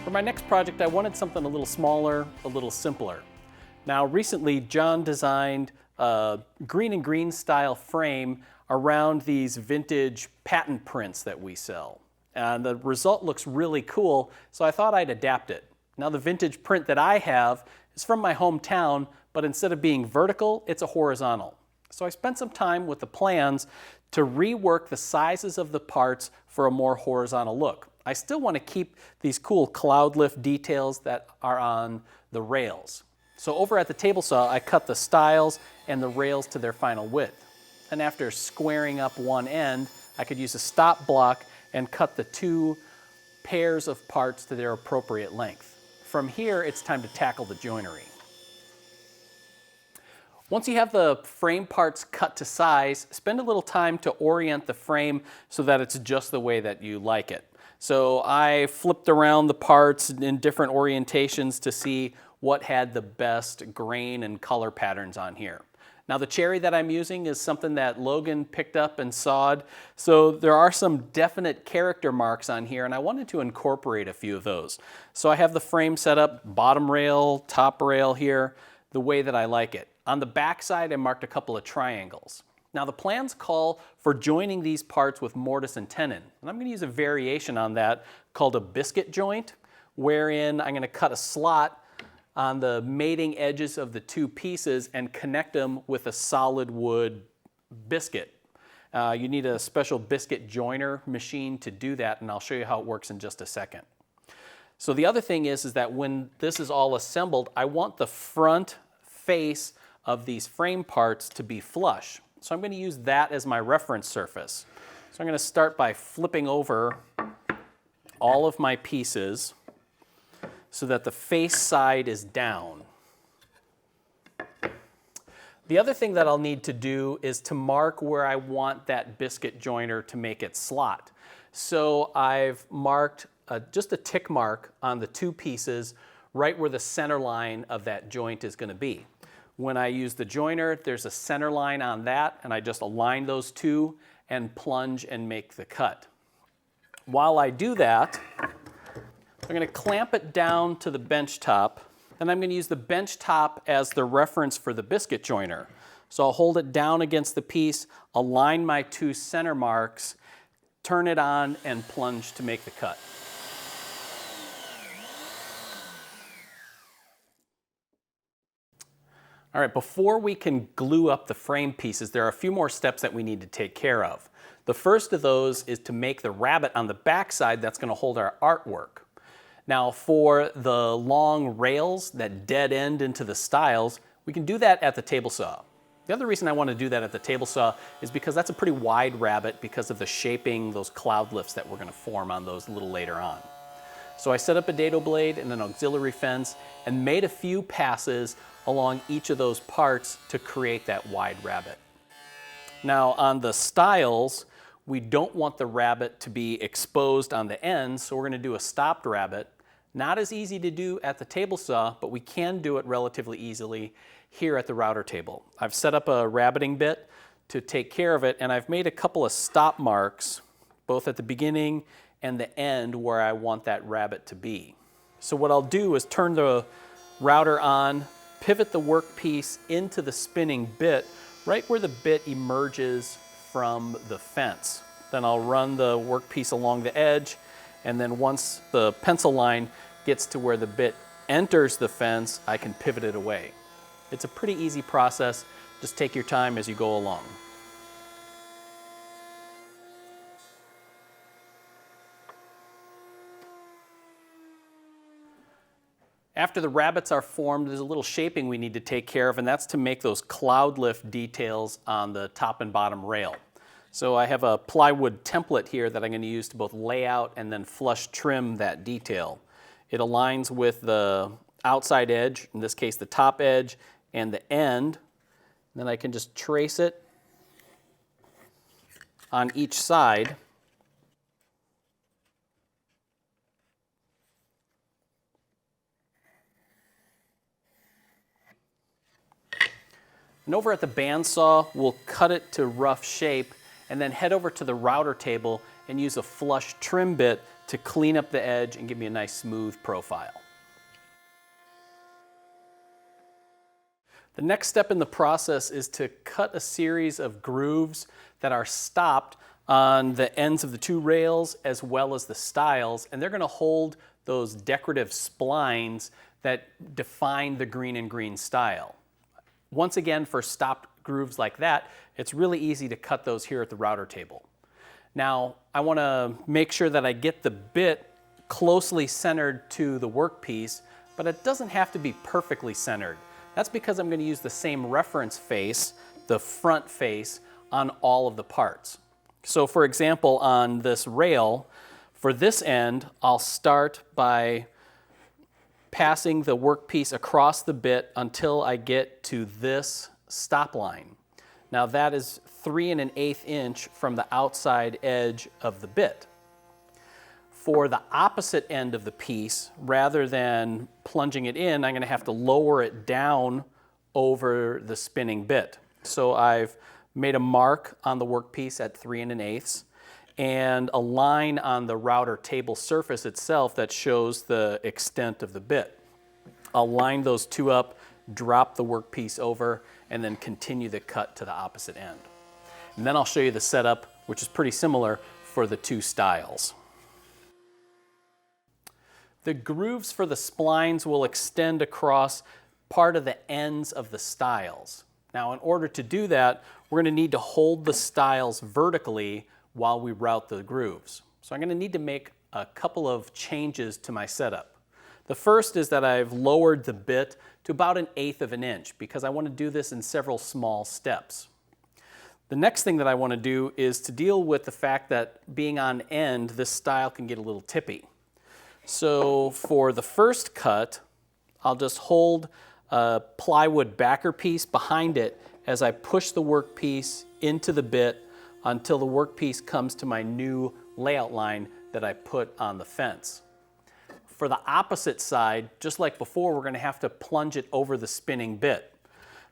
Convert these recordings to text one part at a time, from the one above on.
For my next project, I wanted something a little smaller, a little simpler. Now, recently, John designed a Greene Greene style frame around these vintage patent prints that we sell. And the result looks really cool, so I thought I'd adapt it. Now, the vintage print that I have is from my hometown, but instead of being vertical, it's a horizontal. So I spent some time with the plans to rework the sizes of the parts for a more horizontal look. I still want to keep these cool cloud lift details that are on the rails. So over at the table saw, I cut the stiles and the rails to their final width. And after squaring up one end, I could use a stop block and cut the two pairs of parts to their appropriate length. From here, it's time to tackle the joinery. Once you have the frame parts cut to size, spend a little time to orient the frame so that it's just the way that you like it. So I flipped around the parts in different orientations to see what had the best grain and color patterns on here. Now the cherry that I'm using is something that Logan picked up and sawed, so there are some definite character marks on here and I wanted to incorporate a few of those. So I have the frame set up, bottom rail, top rail here, the way that I like it. On the back side, I marked a couple of triangles. Now the plans call for joining these parts with mortise and tenon, and I'm going to use a variation on that called a biscuit joint, wherein I'm going to cut a slot on the mating edges of the two pieces and connect them with a solid wood biscuit. You need a special biscuit joiner machine to do that, and I'll show you how it works in just a second. So the other thing is that when this is all assembled, I want the front face of these frame parts to be flush. So I'm going to use that as my reference surface. So I'm going to start by flipping over all of my pieces so that the face side is down. The other thing that I'll need to do is to mark where I want that biscuit joiner to make its slot. So I've marked just a tick mark on the two pieces right where the center line of that joint is going to be. When I use the joiner, there's a center line on that, and I just align those two and plunge and make the cut. While I do that, I'm going to clamp it down to the bench top, and I'm going to use the bench top as the reference for the biscuit joiner. So I'll hold it down against the piece, align my two center marks, turn it on, and plunge to make the cut. All right, before we can glue up the frame pieces, there are a few more steps that we need to take care of. The first of those is to make the rabbet on the back side that's going to hold our artwork. Now for the long rails that dead end into the stiles, we can do that at the table saw. The other reason I want to do that at the table saw is because that's a pretty wide rabbet because of the shaping, those cloud lifts that we're going to form on those a little later on. So I set up a dado blade and an auxiliary fence and made a few passes along each of those parts to create that wide rabbet. Now on the stiles, we don't want the rabbet to be exposed on the ends, so we're going to do a stopped rabbet. Not as easy to do at the table saw, but we can do it relatively easily here at the router table. I've set up a rabbeting bit to take care of it, and I've made a couple of stop marks, both at the beginning and the end where I want that rabbet to be. So what I'll do is turn the router on, pivot the workpiece into the spinning bit right where the bit emerges from the fence. Then I'll run the workpiece along the edge, and then once the pencil line gets to where the bit enters the fence, I can pivot it away. It's a pretty easy process. Just take your time as you go along. After the rabbets are formed, there's a little shaping we need to take care of, and that's to make those cloud lift details on the top and bottom rail. So I have a plywood template here that I'm going to use to both lay out and then flush trim that detail. It aligns with the outside edge, in this case the top edge, and the end. Then I can just trace it on each side. And over at the bandsaw, we'll cut it to rough shape and then head over to the router table and use a flush trim bit to clean up the edge and give me a nice smooth profile. The next step in the process is to cut a series of grooves that are stopped on the ends of the two rails as well as the stiles, and they're going to hold those decorative splines that define the Greene Greene style. Once again, for stopped grooves like that, it's really easy to cut those here at the router table. Now, I want to make sure that I get the bit closely centered to the workpiece, but it doesn't have to be perfectly centered. That's because I'm going to use the same reference face, the front face, on all of the parts. So for example, on this rail, for this end, I'll start by passing the workpiece across the bit until I get to this stop line. Now that is 3 1/8 inch from the outside edge of the bit. For the opposite end of the piece, rather than plunging it in, I'm going to have to lower it down over the spinning bit. So I've made a mark on the workpiece at 3 1/8 and a line on the router table surface itself that shows the extent of the bit. I'll line those two up, drop the workpiece over, and then continue the cut to the opposite end. And then I'll show you the setup, which is pretty similar for the two stiles. The grooves for the splines will extend across part of the ends of the stiles. Now, in order to do that, we're going to need to hold the stiles vertically while we route the grooves. So I'm going to need to make a couple of changes to my setup. The first is that I've lowered the bit to about 1/8 of an inch because I want to do this in several small steps. The next thing that I want to do is to deal with the fact that being on end, this style can get a little tippy. So for the first cut, I'll just hold a plywood backer piece behind it as I push the workpiece into the bit until the workpiece comes to my new layout line that I put on the fence. For the opposite side, just like before, we're going to have to plunge it over the spinning bit.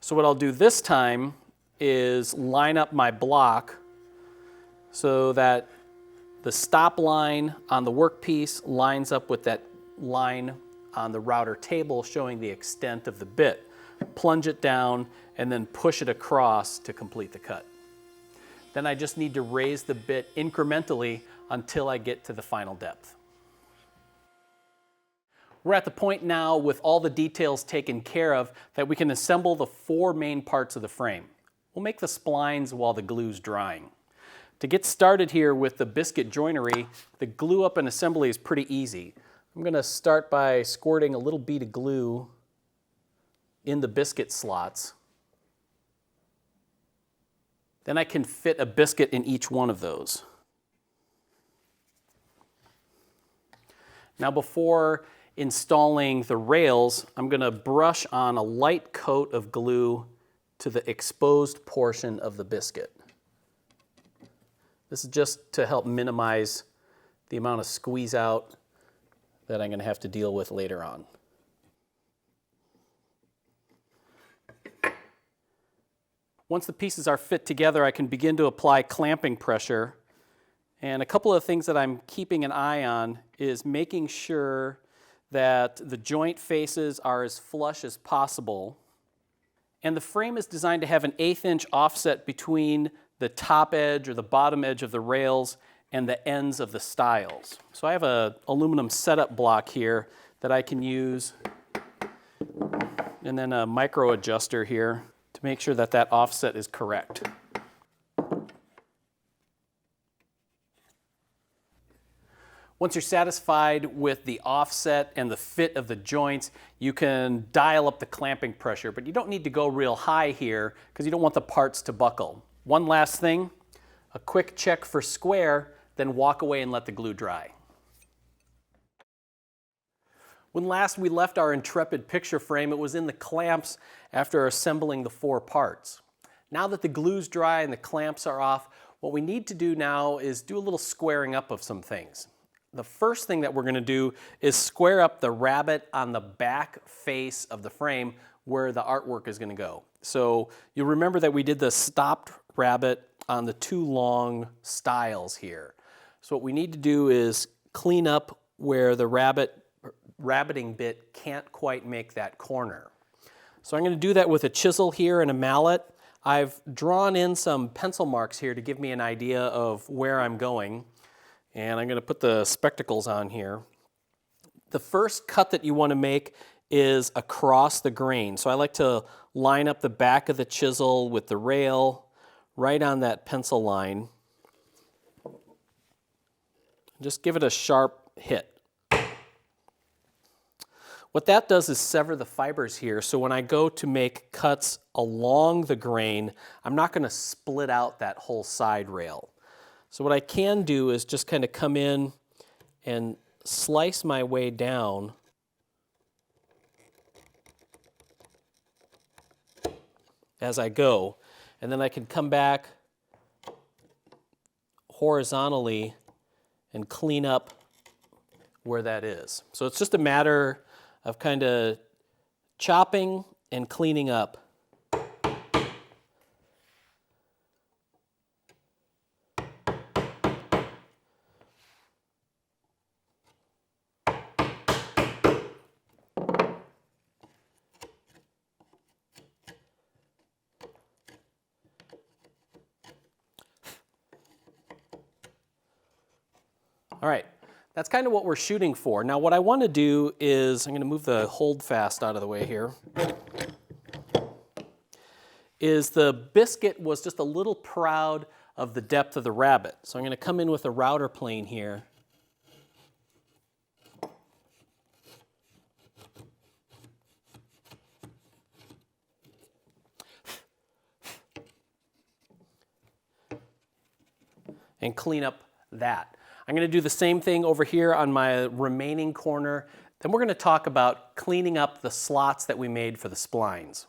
So what I'll do this time is line up my block so that the stop line on the workpiece lines up with that line on the router table showing the extent of the bit. Plunge it down and then push it across to complete the cut. Then I just need to raise the bit incrementally until I get to the final depth. We're at the point now with all the details taken care of that we can assemble the 4 main parts of the frame. We'll make the splines while the glue's drying. To get started here with the biscuit joinery, the glue up and assembly is pretty easy. I'm going to start by squirting a little bead of glue in the biscuit slots. Then I can fit a biscuit in each one of those. Now before installing the rails, I'm going to brush on a light coat of glue to the exposed portion of the biscuit. This is just to help minimize the amount of squeeze out that I'm going to have to deal with later on. Once the pieces are fit together, I can begin to apply clamping pressure. And a couple of things that I'm keeping an eye on is making sure that the joint faces are as flush as possible. And the frame is designed to have an 1/8 inch offset between the top edge or the bottom edge of the rails and the ends of the stiles. So I have an aluminum setup block here that I can use, and then a micro adjuster here to make sure that that offset is correct. Once you're satisfied with the offset and the fit of the joints, you can dial up the clamping pressure, but you don't need to go real high here because you don't want the parts to buckle. One last thing, a quick check for square, then walk away and let the glue dry. When last we left our Intrepid picture frame, it was in the clamps after assembling the 4 parts. Now that the glue's dry and the clamps are off, what we need to do now is do a little squaring up of some things. The first thing that we're going to do is square up the rabbet on the back face of the frame where the artwork is going to go. So you'll remember that we did the stopped rabbet on the 2 long stiles here. So what we need to do is clean up where the rabbiting bit can't quite make that corner. So I'm going to do that with a chisel here and a mallet. I've drawn in some pencil marks here to give me an idea of where I'm going. And I'm going to put the spectacles on here. The first cut that you want to make is across the grain. So I like to line up the back of the chisel with the rail right on that pencil line. Just give it a sharp hit. What that does is sever the fibers here, so when I go to make cuts along the grain, I'm not going to split out that whole side rail. So what I can do is just kind of come in and slice my way down as I go, and then I can come back horizontally and clean up where that is. So it's just a matter of kind of chopping and cleaning up. All right, that's kind of what we're shooting for. Now what I want to do is, I'm going to move the hold fast out of the way here, is the biscuit was just a little proud of the depth of the rabbet. So I'm going to come in with a router plane here. And clean up that. I'm going to do the same thing over here on my remaining corner. Then we're going to talk about cleaning up the slots that we made for the splines.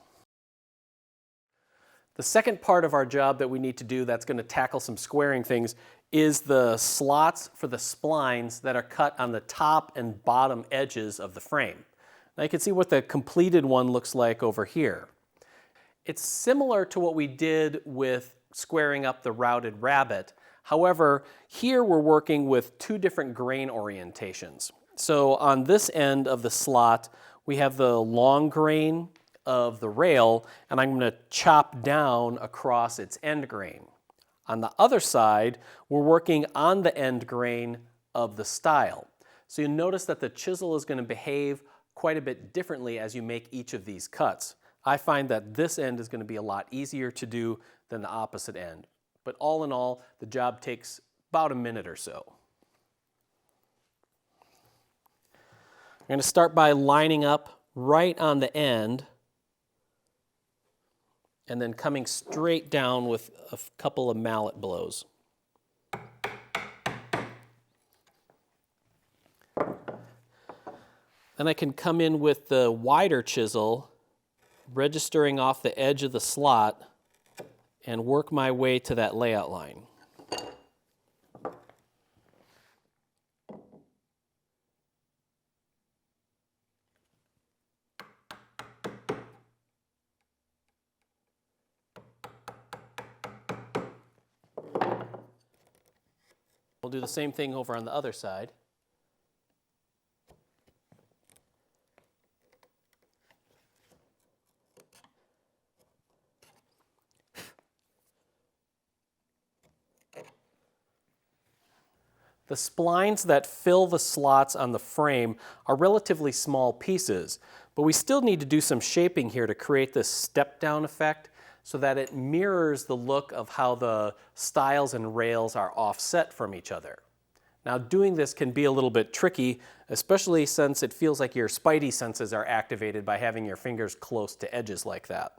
The second part of our job that we need to do that's going to tackle some squaring things is the slots for the splines that are cut on the top and bottom edges of the frame. Now you can see what the completed one looks like over here. It's similar to what we did with squaring up the routed rabbet. However, here we're working with two different grain orientations. So on this end of the slot, we have the long grain of the rail, and I'm going to chop down across its end grain. On the other side, we're working on the end grain of the stile. So you notice that the chisel is going to behave quite a bit differently as you make each of these cuts. I find that this end is going to be a lot easier to do than the opposite end. But all in all, the job takes about a minute or so. I'm going to start by lining up right on the end and then coming straight down with a couple of mallet blows. Then I can come in with the wider chisel, registering off the edge of the slot, and work my way to that layout line. We'll do the same thing over on the other side. The splines that fill the slots on the frame are relatively small pieces, but we still need to do some shaping here to create this step-down effect so that it mirrors the look of how the stiles and rails are offset from each other. Now doing this can be a little bit tricky, especially since it feels like your spidey senses are activated by having your fingers close to edges like that.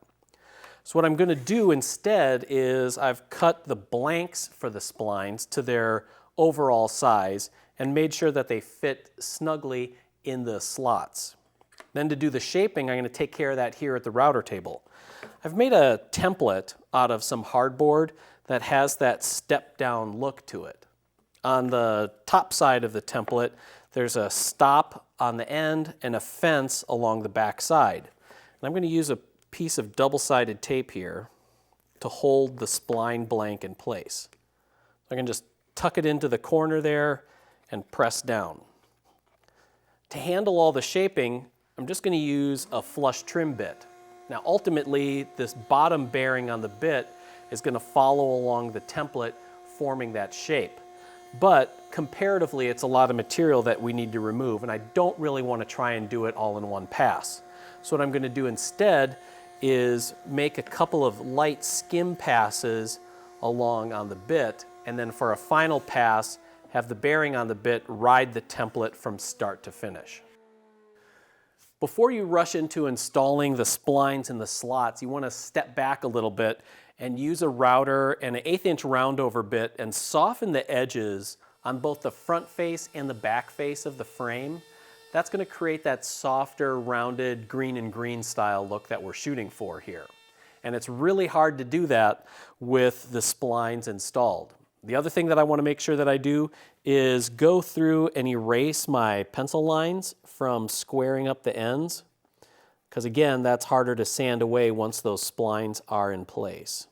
So what I'm going to do instead is I've cut the blanks for the splines to their overall size and made sure that they fit snugly in the slots. Then to do the shaping, I'm going to take care of that here at the router table. I've made a template out of some hardboard that has that step-down look to it. On the top side of the template, there's a stop on the end and a fence along the back side. And I'm going to use a piece of double-sided tape here to hold the spline blank in place. I can just tuck it into the corner there and press down. To handle all the shaping, I'm just going to use a flush trim bit. Now ultimately, this bottom bearing on the bit is going to follow along the template, forming that shape. But comparatively, it's a lot of material that we need to remove, and I don't really want to try and do it all in one pass. So what I'm going to do instead is make a couple of light skim passes along on the bit, and then for a final pass, have the bearing on the bit ride the template from start to finish. Before you rush into installing the splines and the slots, you want to step back a little bit and use a router and an 1/8 inch roundover bit and soften the edges on both the front face and the back face of the frame. That's going to create that softer, rounded Greene and Greene style look that we're shooting for here. And it's really hard to do that with the splines installed. The other thing that I want to make sure that I do is go through and erase my pencil lines from squaring up the ends, because again, that's harder to sand away once those splines are in place.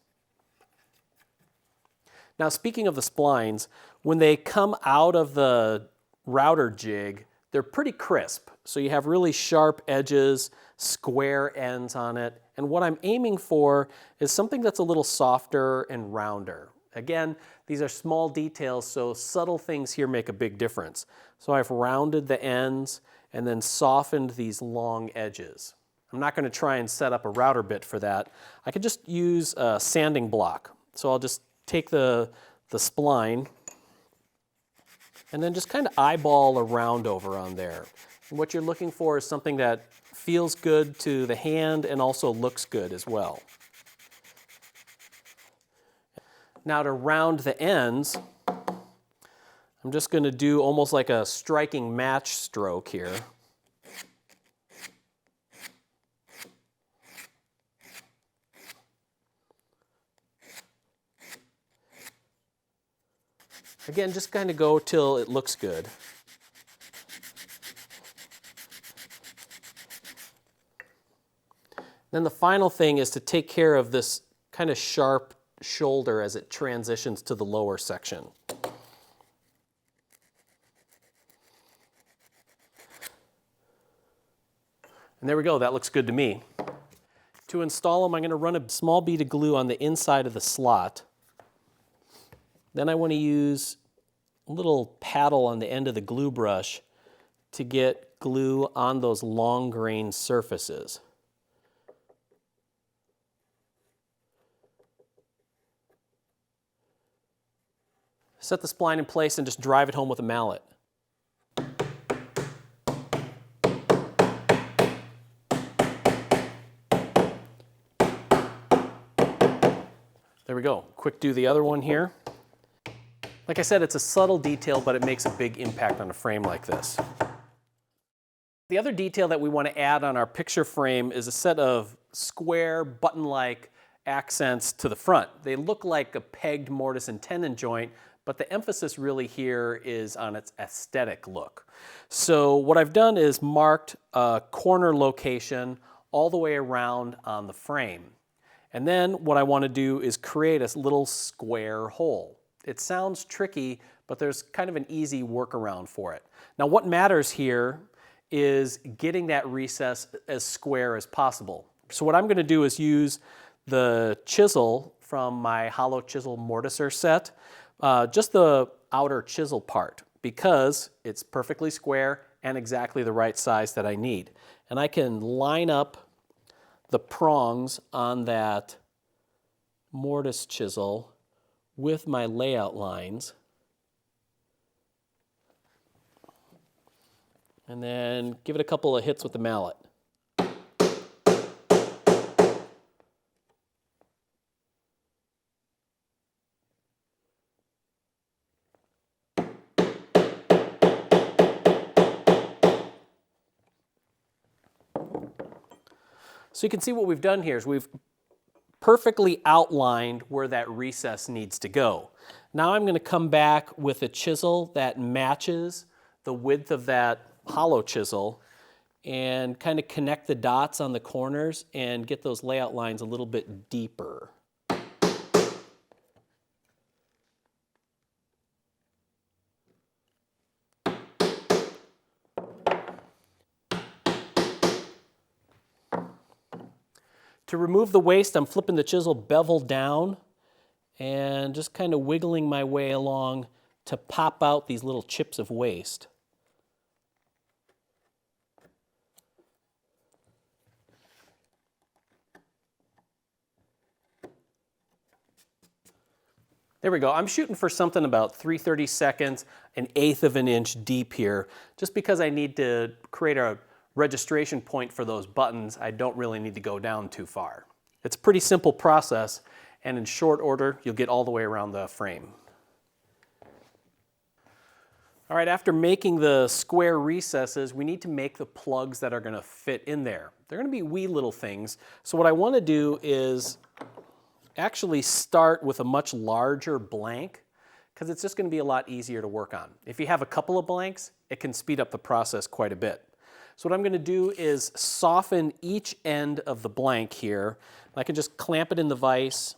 Now, speaking of the splines, when they come out of the router jig, they're pretty crisp. So you have really sharp edges, square ends on it. And what I'm aiming for is something that's a little softer and rounder. Again, these are small details, so subtle things here make a big difference. So I've rounded the ends and then softened these long edges. I'm not going to try and set up a router bit for that. I could just use a sanding block. So I'll just take the spline and then just kind of eyeball a roundover on there. And what you're looking for is something that feels good to the hand and also looks good as well. Now to round the ends, I'm just going to do almost like a striking match stroke here. Again, just kind of go till it looks good. Then the final thing is to take care of this kind of sharp shoulder as it transitions to the lower section. And there we go, that looks good to me. To install them, I'm going to run a small bead of glue on the inside of the slot. Then I want to use a little paddle on the end of the glue brush to get glue on those long grain surfaces. Set the spline in place and just drive it home with a mallet. There we go. Quick do the other one here. Like I said, it's a subtle detail, but it makes a big impact on a frame like this. The other detail that we want to add on our picture frame is a set of square, button-like accents to the front. They look like a pegged mortise and tenon joint, but the emphasis really here is on its aesthetic look. So what I've done is marked a corner location all the way around on the frame. And then what I want to do is create a little square hole. It sounds tricky, but there's kind of an easy workaround for it. Now what matters here is getting that recess as square as possible. So what I'm going to do is use the chisel from my hollow chisel mortiser set, just the outer chisel part, because it's perfectly square and exactly the right size that I need. And I can line up the prongs on that mortise chisel with my layout lines, and then give it a couple of hits with the mallet. So you can see what we've done here is we've perfectly outlined where that recess needs to go. Now I'm going to come back with a chisel that matches the width of that hollow chisel and kind of connect the dots on the corners and get those layout lines a little bit deeper. To remove the waste, I'm flipping the chisel bevel down and just kind of wiggling my way along to pop out these little chips of waste. There we go. I'm shooting for something about 3/32, 1/8 of an inch deep here, just because I need to create a registration point for those buttons. I don't really need to go down too far. It's a pretty simple process, and in short order, you'll get all the way around the frame. All right, after making the square recesses, we need to make the plugs that are going to fit in there. They're going to be wee little things. So what I want to do is actually start with a much larger blank, because it's just going to be a lot easier to work on. If you have a couple of blanks, it can speed up the process quite a bit. So what I'm going to do is soften each end of the blank here. I can just clamp it in the vise.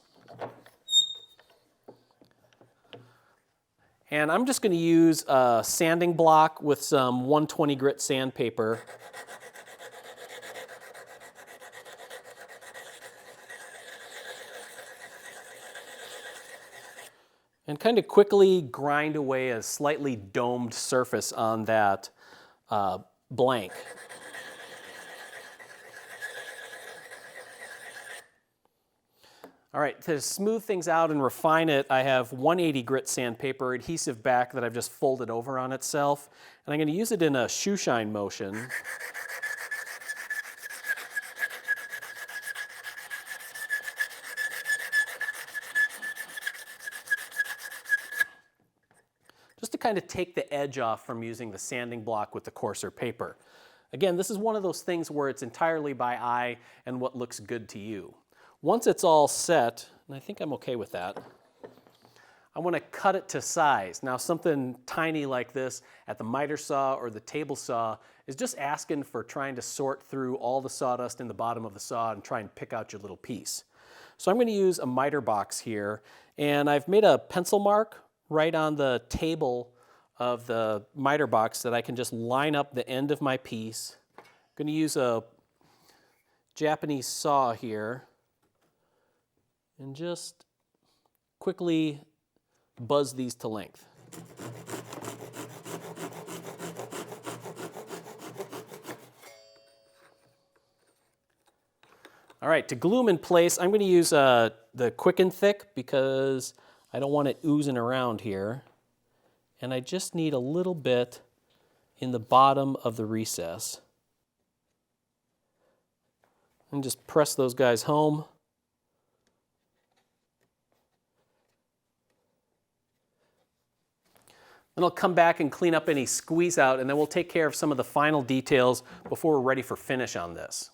And I'm just going to use a sanding block with some 120 grit sandpaper. And kind of quickly grind away a slightly domed surface on that blank. All right, to smooth things out and refine it, I have 180 grit sandpaper adhesive back that I've just folded over on itself. And I'm going to use it in a shoe shine motion. Just to kind of take the edge off from using the sanding block with the coarser paper. Again, this is one of those things where it's entirely by eye and what looks good to you. Once it's all set, and I think I'm okay with that, I want to cut it to size. Now something tiny like this at the miter saw or the table saw is just asking for trying to sort through all the sawdust in the bottom of the saw and try and pick out your little piece. So I'm going to use a miter box here, and I've made a pencil mark right on the table of the miter box that I can just line up the end of my piece. I'm going to use a Japanese saw here and just quickly buzz these to length. All right, to glue them in place, I'm going to use the Quick and Thick because I don't want it oozing around here. And I just need a little bit in the bottom of the recess. And just press those guys home. Then I'll come back and clean up any squeeze out, and then we'll take care of some of the final details before we're ready for finish on this.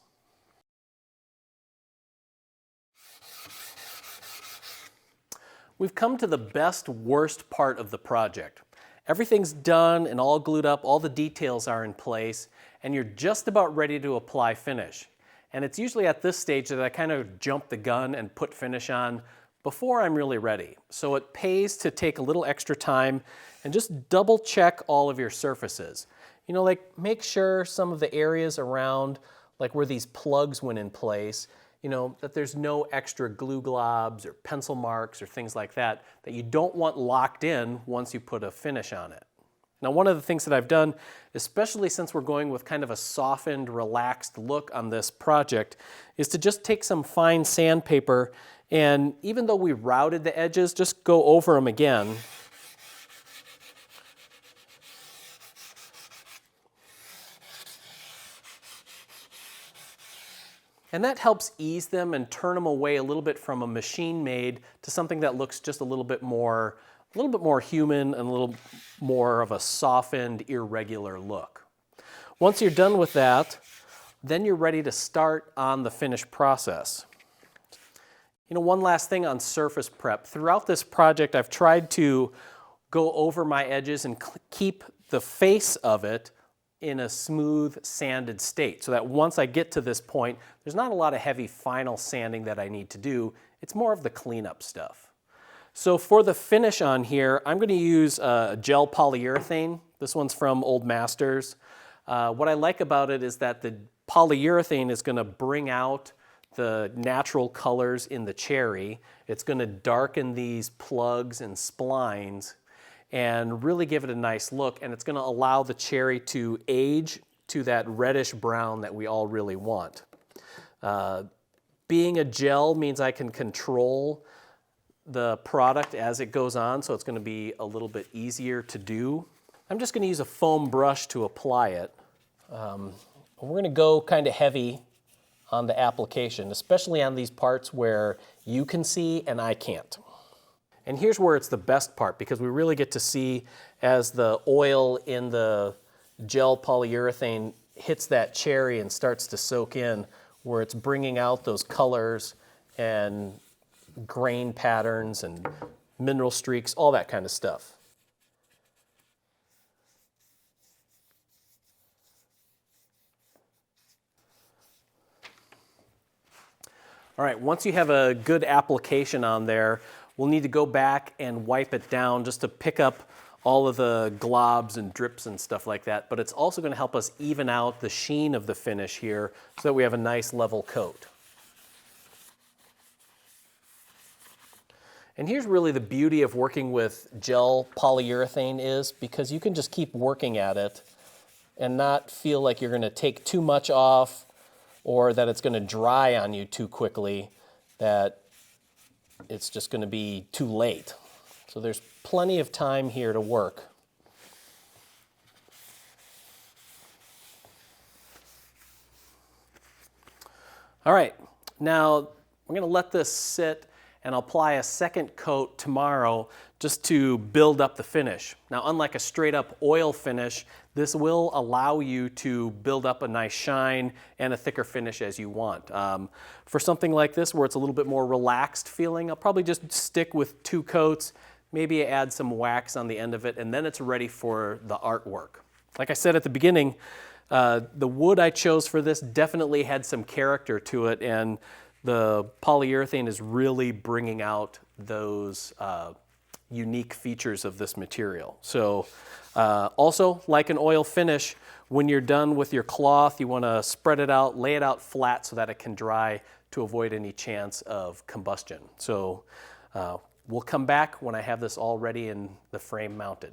We've come to the best worst part of the project. Everything's done and all glued up, all the details are in place, and you're just about ready to apply finish. And it's usually at this stage that I kind of jump the gun and put finish on before I'm really ready. So it pays to take a little extra time and just double check all of your surfaces. You know, like make sure some of the areas around, like where these plugs went in place, you know, that there's no extra glue globs or pencil marks or things like that that you don't want locked in once you put a finish on it. Now, one of the things that I've done, especially since we're going with kind of a softened, relaxed look on this project, is to just take some fine sandpaper and even though we routed the edges, just go over them again. And that helps ease them and turn them away a little bit from a machine made to something that looks just a little bit more human and a little more of a softened, irregular look. Once you're done with that, then you're ready to start on the finished process. You know, one last thing on surface prep. Throughout this project, I've tried to go over my edges and keep the face of it in a smooth, sanded state, so that once I get to this point, there's not a lot of heavy final sanding that I need to do. It's more of the cleanup stuff. So for the finish on here, I'm going to use gel polyurethane. This one's from Old Masters. What I like about it is that the polyurethane is going to bring out the natural colors in the cherry. It's going to darken these plugs and splines and really give it a nice look, and it's going to allow the cherry to age to that reddish brown that we all really want. Being a gel means I can control the product as it goes on, so it's going to be a little bit easier to do. I'm just going to use a foam brush to apply it. We're going to go kind of heavy on the application, especially on these parts where you can see and I can't. And here's where it's the best part, because we really get to see as the oil in the gel polyurethane hits that cherry and starts to soak in, where it's bringing out those colors and grain patterns and mineral streaks, all that kind of stuff. All right, once you have a good application on there, we'll need to go back and wipe it down just to pick up all of the globs and drips and stuff like that, but it's also going to help us even out the sheen of the finish here so that we have a nice level coat. And here's really the beauty of working with gel polyurethane is because you can just keep working at it and not feel like you're going to take too much off or that it's going to dry on you too quickly, that it's just going to be too late. So there's plenty of time here to work. All right, now we're going to let this sit and apply a second coat tomorrow just to build up the finish. Now, unlike a straight up oil finish, this will allow you to build up a nice shine and a thicker finish as you want. For something like this where it's a little bit more relaxed feeling, I'll probably just stick with 2 coats, maybe add some wax on the end of it, and then it's ready for the artwork. Like I said at the beginning, the wood I chose for this definitely had some character to it, and the polyurethane is really bringing out those unique features of this material. So also, like an oil finish, when you're done with your cloth, you want to spread it out, lay it out flat so that it can dry to avoid any chance of combustion. So we'll come back when I have this all ready and the frame mounted.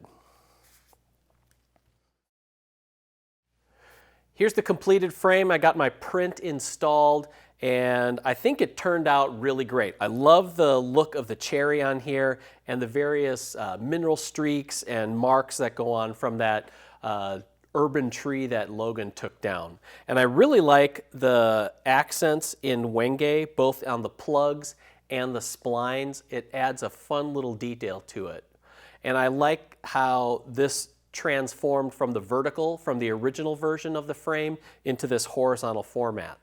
Here's the completed frame. I got my print installed and I think it turned out really great. I love the look of the cherry on here and the various mineral streaks and marks that go on from that urban tree that Logan took down. And I really like the accents in Wenge, both on the plugs and the splines. It adds a fun little detail to it. And I like how this transformed from the vertical, from the original version of the frame, into this horizontal format.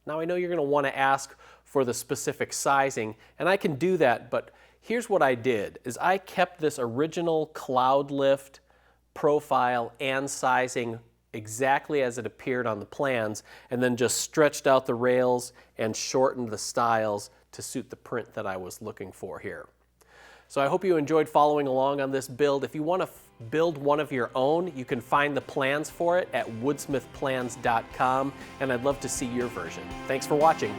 Now I know you're going to want to ask for the specific sizing, and I can do that, but here's what I did, is I kept this original cloud lift profile and sizing exactly as it appeared on the plans, and then just stretched out the rails and shortened the stiles to suit the print that I was looking for here. So I hope you enjoyed following along on this build. If you want to build one of your own, you can find the plans for it at woodsmithplans.com, and I'd love to see your version. Thanks for watching.